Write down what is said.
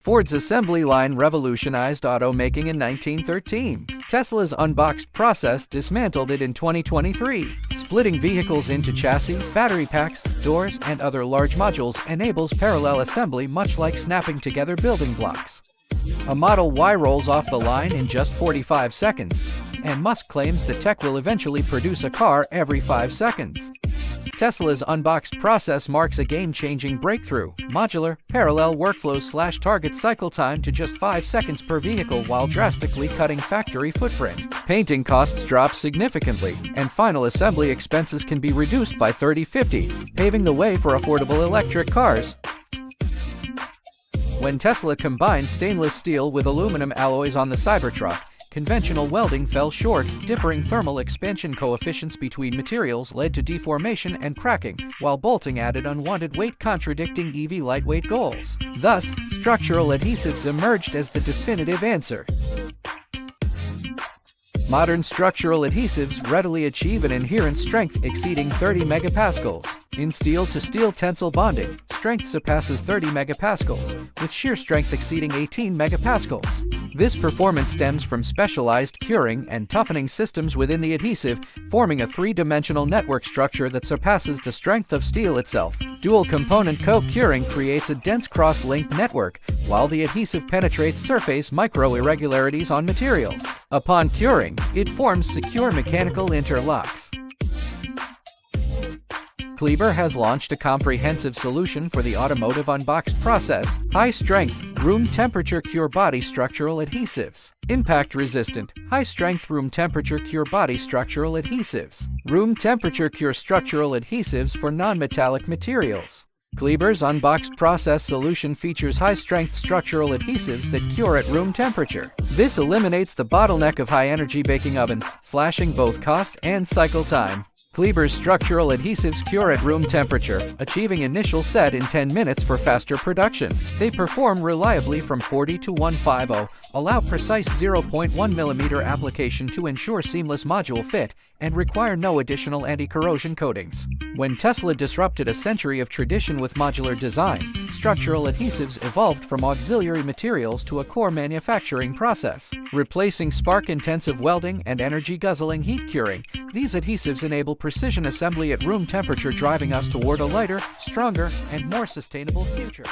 Ford's assembly line revolutionized automaking in 1913. Tesla's unboxed process dismantled it in 2023. Splitting vehicles into chassis, battery packs, doors, and other large modules enables parallel assembly, much like snapping together building blocks. A Model Y rolls off the line in just 45 seconds, and Musk claims the tech will eventually produce a car every 5 seconds. Tesla's unboxed process marks a game-changing breakthrough. Modular, parallel workflows target cycle time to just 5 seconds per vehicle while drastically cutting factory footprint. Painting costs drop significantly, and final assembly expenses can be reduced by 30-50, paving the way for affordable electric cars. When Tesla combined stainless steel with aluminum alloys on the Cybertruck, conventional welding fell short. Differing thermal expansion coefficients between materials led to deformation and cracking, while bolting added unwanted weight, contradicting EV lightweight goals. Thus, structural adhesives emerged as the definitive answer. Modern structural adhesives readily achieve an adherent strength exceeding 30 megapascals. In steel-to-steel tensile bonding, strength surpasses 30 megapascals, with shear strength exceeding 18 megapascals. This performance stems from specialized curing and toughening systems within the adhesive, forming a three-dimensional network structure that surpasses the strength of steel itself. Dual-component co-curing creates a dense cross-linked network, while the adhesive penetrates surface micro-irregularities on materials. Upon curing, it forms secure mechanical interlocks. Kleber has launched a comprehensive solution for the automotive unboxed process: high-strength, room-temperature cure body structural adhesives. Impact-resistant, high-strength room-temperature cure body structural adhesives. Room-temperature cure structural adhesives for non-metallic materials. Kleber's unboxed process solution features high-strength structural adhesives that cure at room temperature. This eliminates the bottleneck of high-energy baking ovens, slashing both cost and cycle time. Kleber's structural adhesives cure at room temperature, achieving initial set in 10 minutes for faster production. They perform reliably from 40 to 150, allow precise 0.1 mm application to ensure seamless module fit, and require no additional anti-corrosion coatings. When Tesla disrupted a century of tradition with modular design, structural adhesives evolved from auxiliary materials to a core manufacturing process. Replacing spark-intensive welding and energy-guzzling heat curing, these adhesives enable precision assembly at room temperature, driving us toward a lighter, stronger, and more sustainable future.